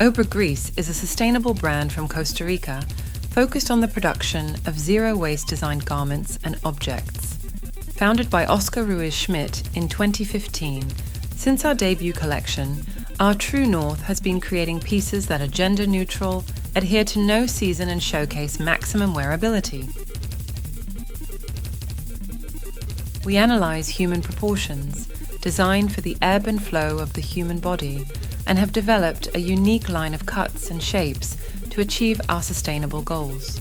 Obra Gris is a sustainable brand from Costa Rica focused on the production of zero-waste designed garments and objects. Founded by Oscar Ruiz-Schmidt in 2015, since our debut collection, our true north has been creating pieces that are gender-neutral, adhere to no season and showcase maximum wearability. We analyze human proportions, designed for the ebb and flow of the human body, and have developed a unique line of cuts and shapes to achieve our sustainable goals.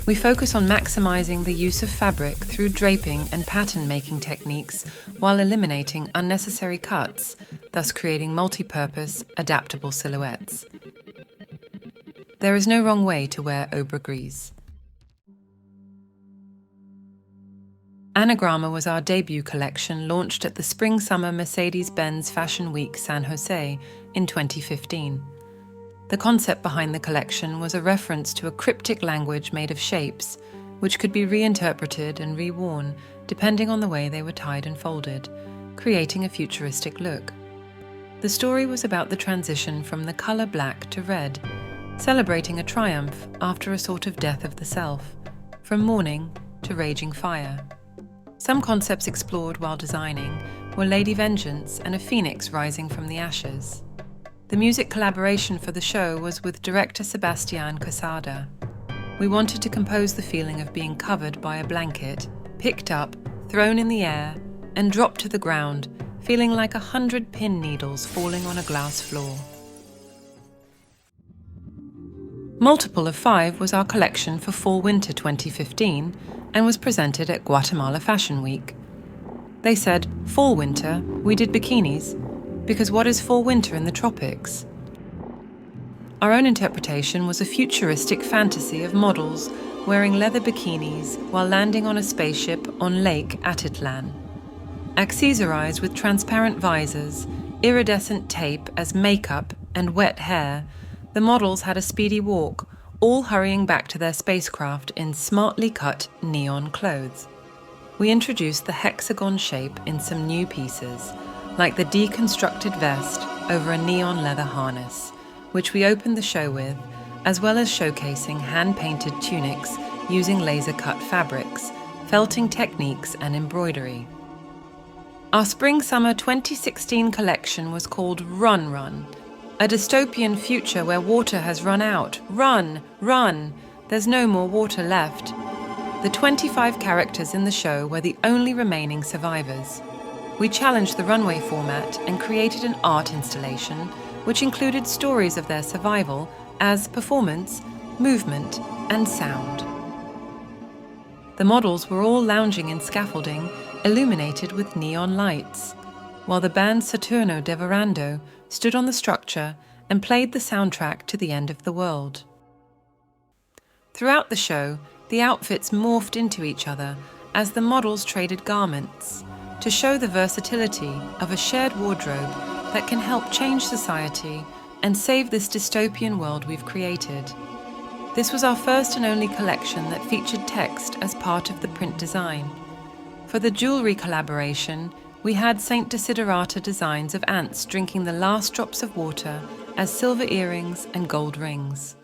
We focus on maximizing the use of fabric through draping and pattern-making techniques while eliminating unnecessary cuts, thus creating multi-purpose, adaptable silhouettes. There is no wrong way to wear Obra Gris. Anagrama was our debut collection launched at the Spring-Summer Mercedes-Benz Fashion Week San Jose in 2015. The concept behind the collection was a reference to a cryptic language made of shapes, which could be reinterpreted and reworn depending on the way they were tied and folded, creating a futuristic look. The story was about the transition from the color black to red, celebrating a triumph after a sort of death of the self, from mourning to raging fire. Some concepts explored while designing were Lady Vengeance and a phoenix rising from the ashes. The music collaboration for the show was with director Sebastián Quesada. We wanted to compose the feeling of being covered by a blanket, picked up, thrown in the air, and dropped to the ground, feeling like 100 pin needles falling on a glass floor. Multiple of 5 was our collection for Fall-Winter 2015 and was presented at Guatemala Fashion Week. They said, Fall-Winter, we did bikinis, because what is fall-winter in the tropics? Our own interpretation was a futuristic fantasy of models wearing leather bikinis while landing on a spaceship on Lake Atitlan. Accessorized with transparent visors, iridescent tape as makeup, and wet hair, the models had a speedy walk, all hurrying back to their spacecraft in smartly cut neon clothes. We introduced the hexagon shape in some new pieces, like the deconstructed vest over a neon leather harness, which we opened the show with, as well as showcasing hand-painted tunics using laser-cut fabrics, felting techniques and embroidery. Our Spring-Summer 2016 collection was called Run Run, a dystopian future where water has run out. Run! Run! There's no more water left. The 25 characters in the show were the only remaining survivors. We challenged the runway format and created an art installation which included stories of their survival as performance, movement, and sound. The models were all lounging in scaffolding illuminated with neon lights, while the band Saturno de Verando stood on the structure and played the soundtrack to The End of the World. Throughout the show, the outfits morphed into each other as the models traded garments, to show the versatility of a shared wardrobe that can help change society and save this dystopian world we've created. This was our first and only collection that featured text as part of the print design. For the jewelry collaboration, we had Saint Desiderata designs of ants drinking the last drops of water as silver earrings and gold rings.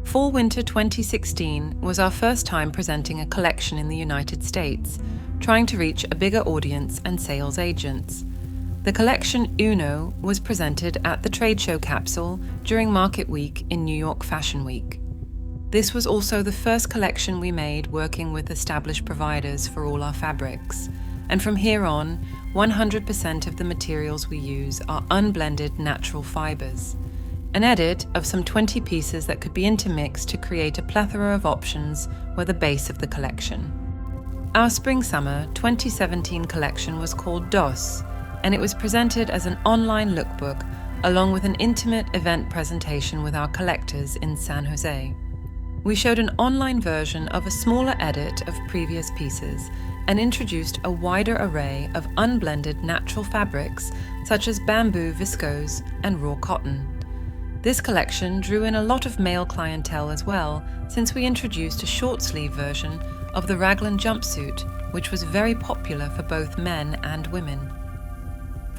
Fall-Winter 2016 was our first time presenting a collection in the United States, trying to reach a bigger audience and sales agents. The collection Uno was presented at the trade show Capsule during Market Week in New York Fashion Week. This was also the first collection we made working with established providers for all our fabrics, and from here on, 100% of the materials we use are unblended natural fibers. An edit of some 20 pieces that could be intermixed to create a plethora of options were the base of the collection. Our Spring-Summer 2017 collection was called DOS, and it was presented as an online lookbook along with an intimate event presentation with our collectors in San Jose. We showed an online version of a smaller edit of previous pieces and introduced a wider array of unblended natural fabrics such as bamboo, viscose, and raw cotton. This collection drew in a lot of male clientele as well, since we introduced a short-sleeve version of the raglan jumpsuit, which was very popular for both men and women.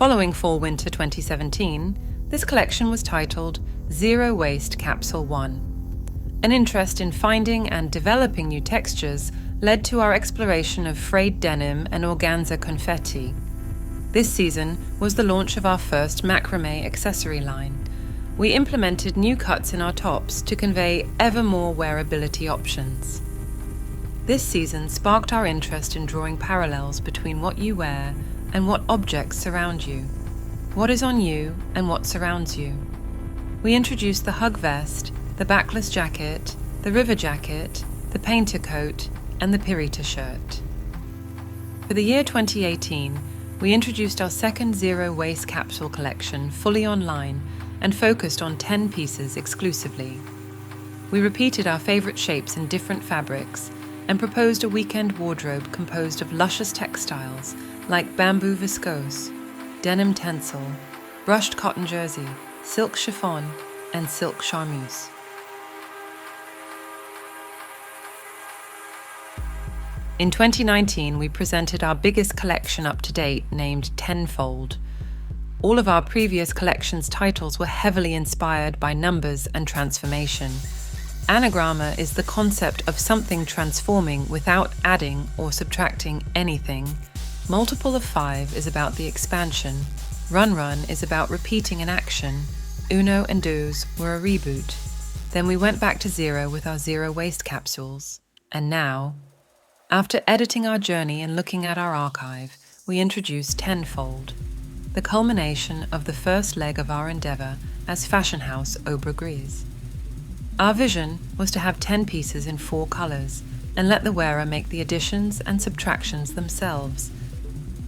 Following Fall-Winter 2017, this collection was titled Zero Waste Capsule 1. An interest in finding and developing new textures led to our exploration of frayed denim and organza confetti. This season was the launch of our first macrame accessory line. We implemented new cuts in our tops to convey ever more wearability options. This season sparked our interest in drawing parallels between what you wear and what objects surround you, what is on you and what surrounds you. We introduced the hug vest, the backless jacket, the river jacket, the painter coat, and the pirita shirt. For the year 2018, we introduced our second Zero Waste capsule collection fully online and focused on 10 pieces exclusively. We repeated our favorite shapes in different fabrics and proposed a weekend wardrobe composed of luscious textiles like bamboo viscose, denim tencel, brushed cotton jersey, silk chiffon, and silk charmeuse. In 2019, we presented our biggest collection up to date, named Tenfold. All of our previous collections' titles were heavily inspired by numbers and transformation. Anagramma is the concept of something transforming without adding or subtracting anything. Multiple of 5 is about the expansion. Run Run is about repeating an action. Uno and Deux were a reboot. Then we went back to 0 with our Zero Waste capsules. And now, after editing our journey and looking at our archive, we introduced Tenfold, the culmination of the first leg of our endeavor as fashion house Obra Gris. Our vision was to have 10 pieces in 4 colors and let the wearer make the additions and subtractions themselves.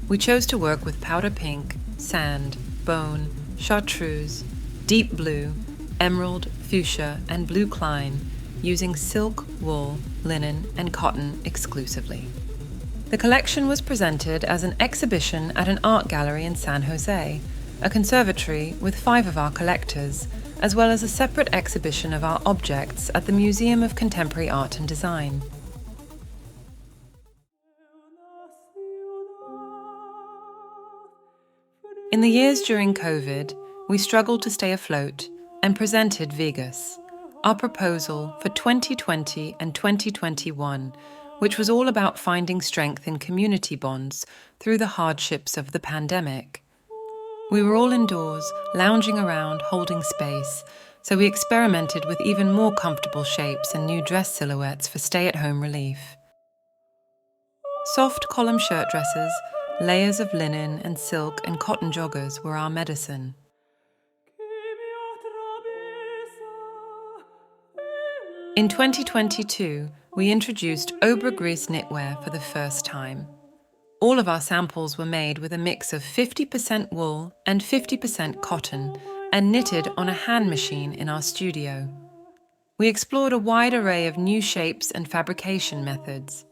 We chose to work with powder pink, sand, bone, chartreuse, deep blue, emerald, fuchsia, and blue Klein, using silk, wool, linen, and cotton exclusively. The collection was presented as an exhibition at an art gallery in San Jose, a conservatory with 5 of our collectors, as well as a separate exhibition of our objects at the Museum of Contemporary Art and Design. In the years during COVID, we struggled to stay afloat and presented Vegas, our proposal for 2020 and 2021, which was all about finding strength in community bonds through the hardships of the pandemic. We were all indoors, lounging around, holding space, so we experimented with even more comfortable shapes and new dress silhouettes for stay-at-home relief. Soft column shirt dresses, layers of linen and silk and cotton joggers were our medicine. In 2022, we introduced Obra Gris knitwear for the first time. All of our samples were made with a mix of 50% wool and 50% cotton and knitted on a hand machine in our studio. We explored a wide array of new shapes and fabrication methods.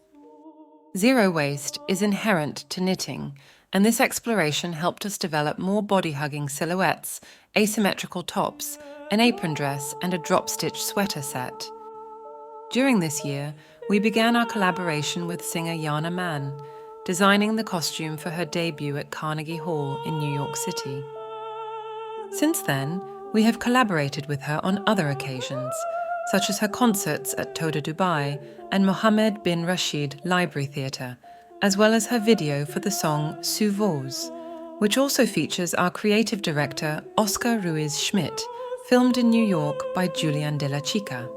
Zero waste is inherent to knitting, and this exploration helped us develop more body-hugging silhouettes, asymmetrical tops, an apron dress, and a drop-stitch sweater set. During this year, we began our collaboration with singer Jana Mann, designing the costume for her debut at Carnegie Hall in New York City. Since then, we have collaborated with her on other occasions, such as her concerts at Toda Dubai and Mohammed bin Rashid Library Theatre, as well as her video for the song Sous Vos, which also features our creative director Oscar Ruiz Schmidt, filmed in New York by Julian de la Chica.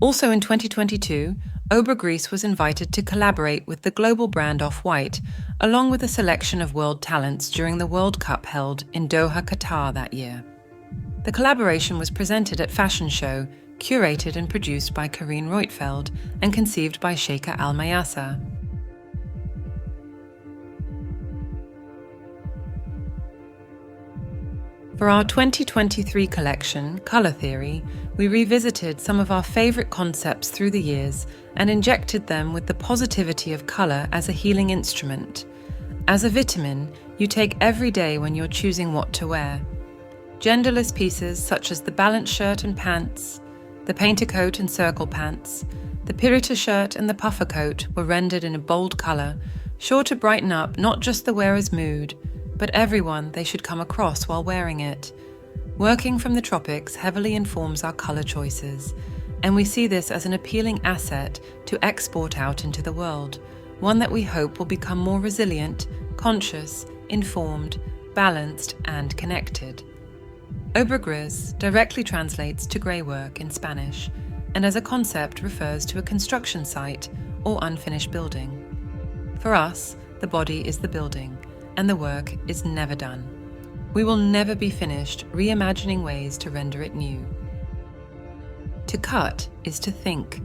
Also in 2022, Obra Gris was invited to collaborate with the global brand Off-White, along with a selection of world talents during the World Cup held in Doha, Qatar that year. The collaboration was presented at Fashion Show, curated and produced by Karine Reutfeld and conceived by Sheikha Al-Mayasa. For our 2023 collection, Color Theory, we revisited some of our favorite concepts through the years and injected them with the positivity of color as a healing instrument. As a vitamin, you take every day when you're choosing what to wear. Genderless pieces such as the balanced shirt and pants, the painter coat and circle pants, the pirita shirt and the puffer coat were rendered in a bold color, sure to brighten up not just the wearer's mood, but everyone they should come across while wearing it. Working from the tropics heavily informs our colour choices, and we see this as an appealing asset to export out into the world, one that we hope will become more resilient, conscious, informed, balanced, and connected. Obra Gris directly translates to grey work in Spanish, and as a concept refers to a construction site or unfinished building. For us, the body is the building, and the work is never done. We will never be finished reimagining ways to render it new. To cut is to think,